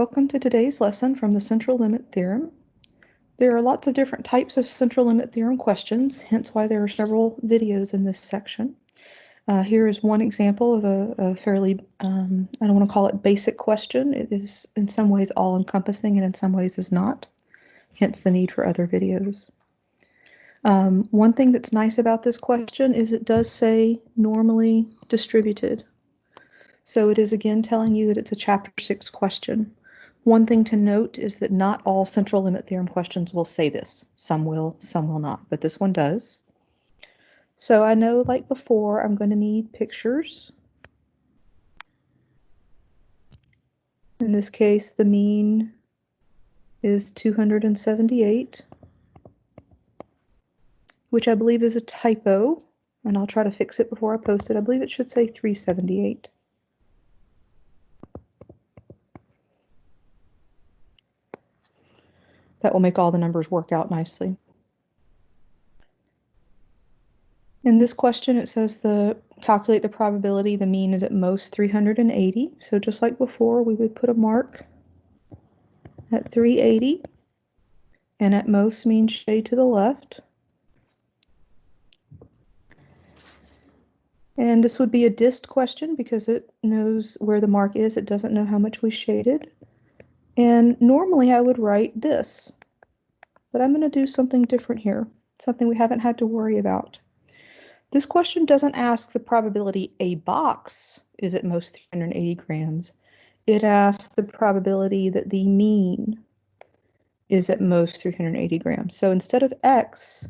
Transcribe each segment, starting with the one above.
Welcome to today's lesson from the Central Limit Theorem. There are lots of different types of Central Limit Theorem questions, hence why there are several videos in this section. Here is one example of a fairly, I don't want to call it basic question. It is in some ways all-encompassing and in some ways is not, hence the need for other videos. One thing that's nice about this question is it does say normally distributed. So it is again telling you that it's a Chapter 6 question. One thing to note is that not all Central Limit Theorem questions will say this. Some will not, but this one does. So I know, like before, I'm going to need pictures. In this case, the mean is 278, which I believe is a typo, and I'll try to fix it before I post it. I believe it should say 378. That will make all the numbers work out nicely. In this question, it says calculate the probability the mean is at most 380. So just like before, we would put a mark at 380, and at most means shade to the left. And this would be a dist question because it knows where the mark is. It doesn't know how much we shaded. And normally I would write this, but I'm going to do something different here, something we haven't had to worry about. This question doesn't ask the probability a box is at most 380 grams. It asks the probability that the mean is at most 380 grams. So instead of x,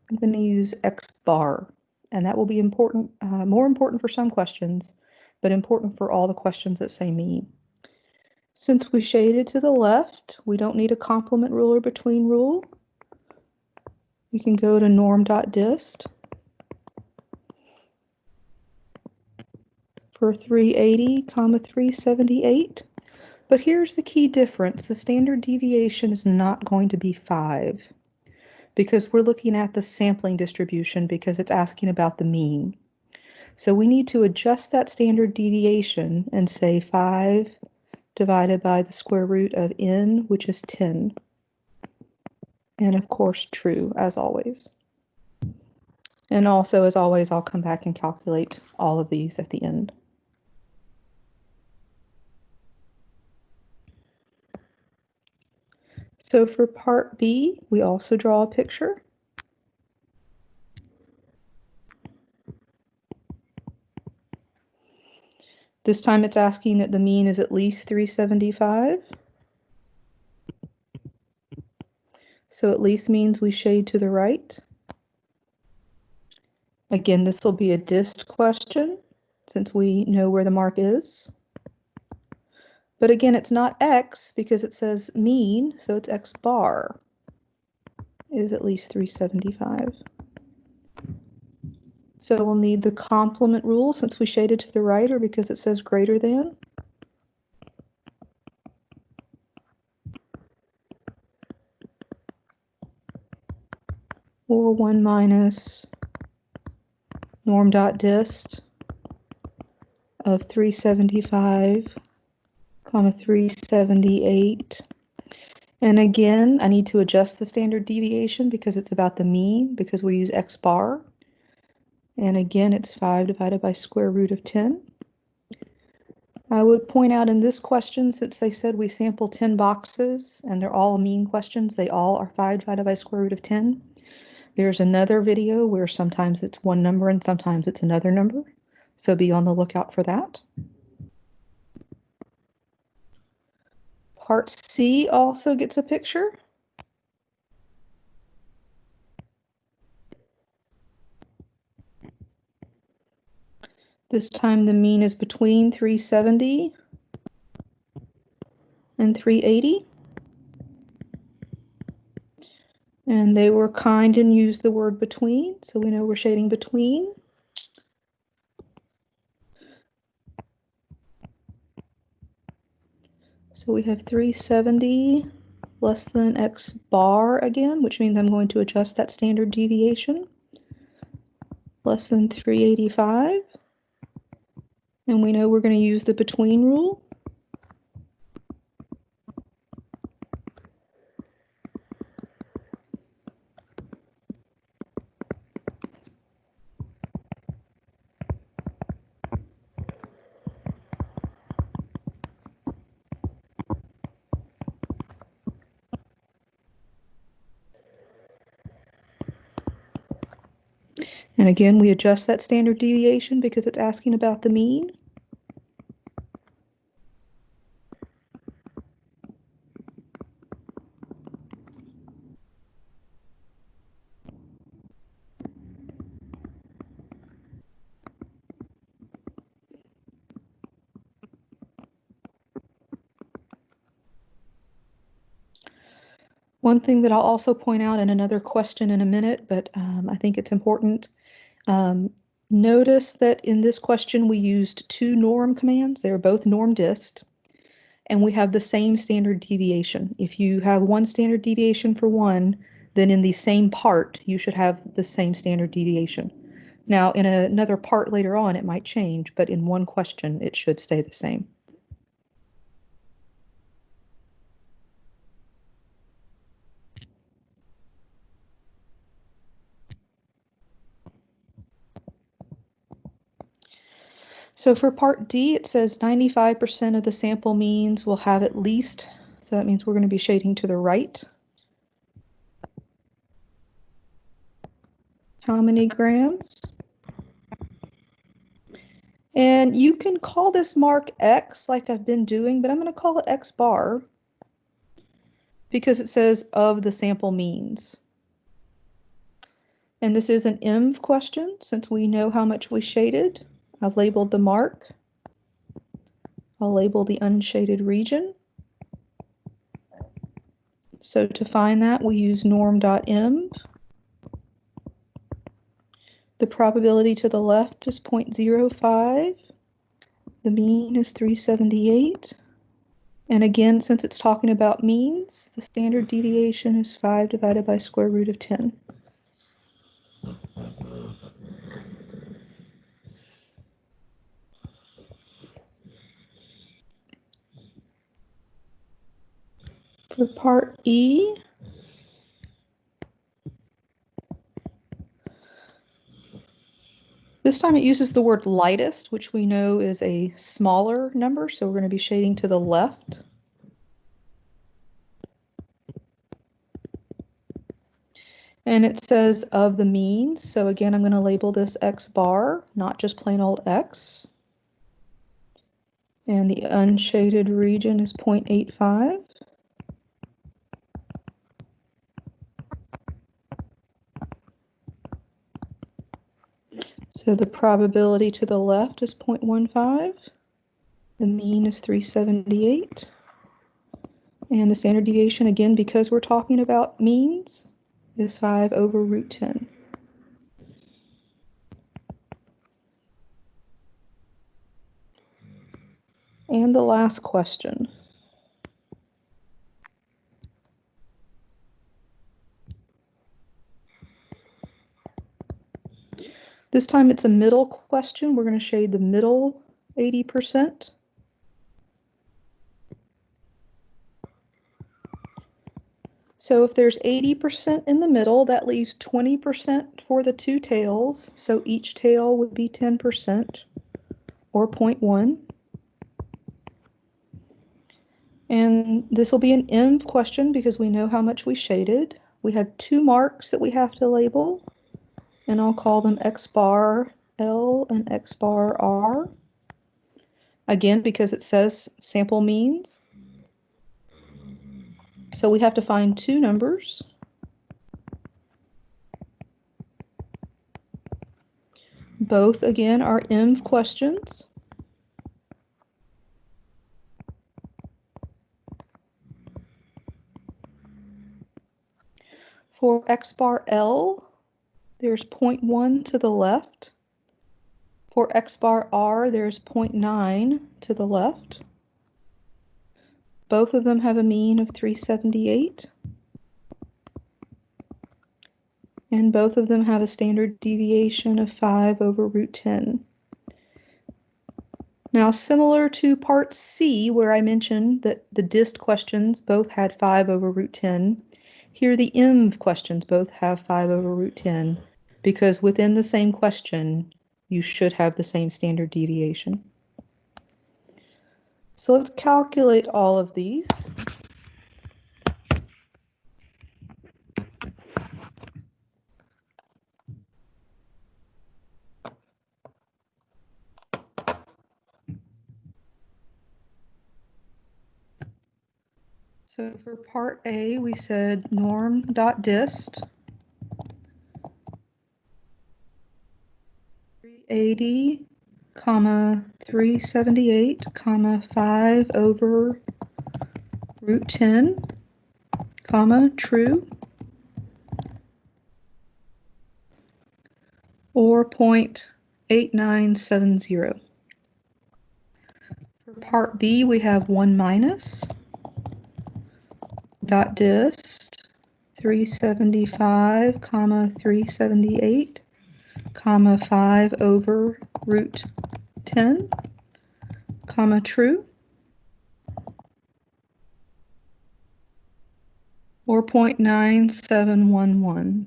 I'm going to use x bar. And that will be important, more important for some questions, but important for all the questions that say mean. Since we shaded to the left, we don't need a complement rule or between rule. We can go to norm.dist for 380, 378. But here's the key difference. The standard deviation is not going to be 5 because we're looking at the sampling distribution because it's asking about the mean. So we need to adjust that standard deviation and say 5 divided by the square root of n, which is 10. And of course, true, as always. And also, as always, I'll come back and calculate all of these at the end. So for part B, we also draw a picture. This time it's asking that the mean is at least 375. So at least means we shade to the right. Again, this will be a dist question since we know where the mark is. But again, it's not x because it says mean, so it's x bar is at least 375. So we'll need the complement rule since we shaded to the right or because it says greater than. Or 1 minus norm.dist of 375, 378. And again, I need to adjust the standard deviation because it's about the mean because we use x bar. And again, it's 5 divided by square root of 10. I would point out in this question, since they said we sample 10 boxes and they're all mean questions, they all are 5 divided by square root of 10. There's another video where sometimes it's one number and sometimes it's another number. So be on the lookout for that. Part C also gets a picture. This time the mean is between 370 and 380. And they were kind and used the word between, so we know we're shading between. So we have 370 less than x bar again, which means I'm going to adjust that standard deviation. Less than 385. And we know we're going to use the between rule. And again, we adjust that standard deviation because it's asking about the mean. One thing that I'll also point out in another question in a minute, but I think it's important. Notice that in this question we used two norm commands. They were both norm dist, and we have the same standard deviation. If you have one standard deviation for one, then in the same part you should have the same standard deviation. Now in another part later on it might change, but in one question it should stay the same. So for part D, it says 95% of the sample means will have at least, so that means we're going to be shading to the right. How many grams? And you can call this mark X like I've been doing, but I'm going to call it X bar because it says of the sample means. And this is an IMV question since we know how much we shaded. I've labeled the mark. I'll label the unshaded region. So to find that, we use norm.env. The probability to the left is 0.05. The mean is 378. And again, since it's talking about means, the standard deviation is 5 divided by square root of 10. For part E, this time it uses the word lightest, which we know is a smaller number, so we're going to be shading to the left. And it says of the means, so again I'm going to label this X bar, not just plain old X. And the unshaded region is 0.85. So the probability to the left is 0.15. The mean is 378. And the standard deviation, again, because we're talking about means, is 5 over root 10. And the last question. This time it's a middle question. We're going to shade the middle 80%. So if there's 80% in the middle, that leaves 20% for the two tails. So each tail would be 10% or 0.1. And this will be an IMV question because we know how much we shaded. We have two marks that we have to label, and I'll call them X bar L and X bar R. Again, because it says sample means. So we have to find two numbers. Both, again, are IMV questions. For X bar L, there's 0.1 to the left. For X bar R, there's 0.9 to the left. Both of them have a mean of 378. And both of them have a standard deviation of 5 over root 10. Now, similar to part C, where I mentioned that the dist questions both had 5 over root 10, here the IMV questions both have 5 over root 10, because within the same question, you should have the same standard deviation. So let's calculate all of these. So for part A, we said norm.dist 380, 378, 5 over root 10, true, or 0.8970. For part B, we have 1 minus dot dist 375, 378, 5 over root 10, true, or 0.9711.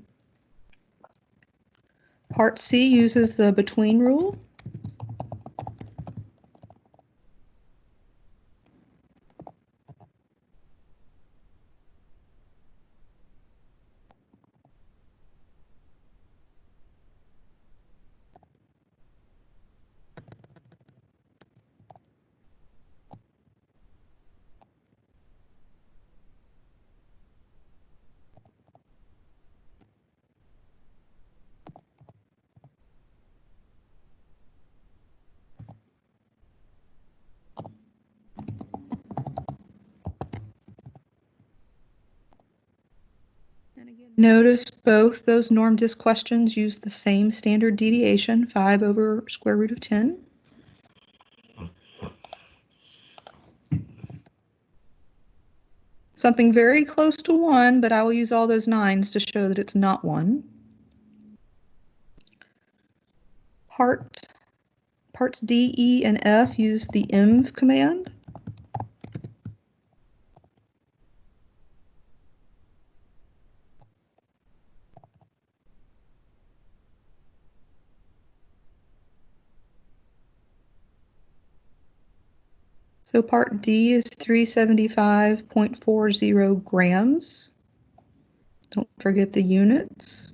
Part C uses the between rule. And again, notice both those norm dist questions use the same standard deviation, 5 over square root of 10. Something very close to 1, but I will use all those 9s to show that it's not 1. Parts D, E, and F use the env command. So part D is 375.40 grams. Don't forget the units.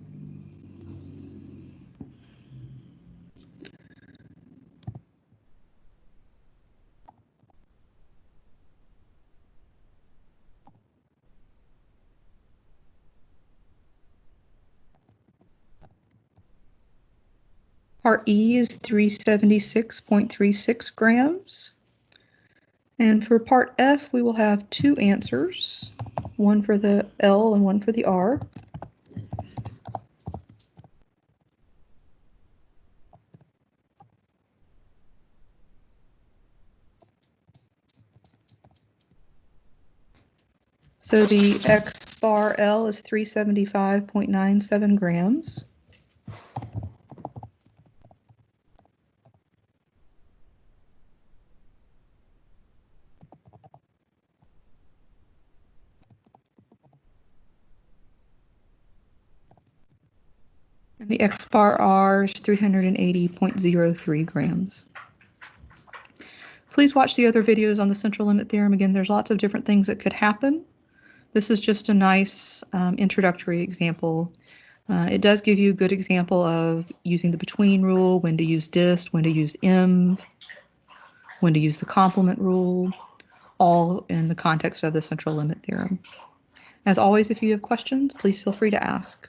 Part E is 376.36 grams. And for part F, we will have 2 answers, one for the L and one for the R. So the X bar L is 375.97 grams. And the X bar R is 380.03 grams. Please watch the other videos on the central limit theorem. Again, there's lots of different things that could happen. This is just a nice introductory example. It does give you a good example of using the between rule, when to use dist, when to use env, when to use the complement rule, all in the context of the central limit theorem. As always, if you have questions, please feel free to ask.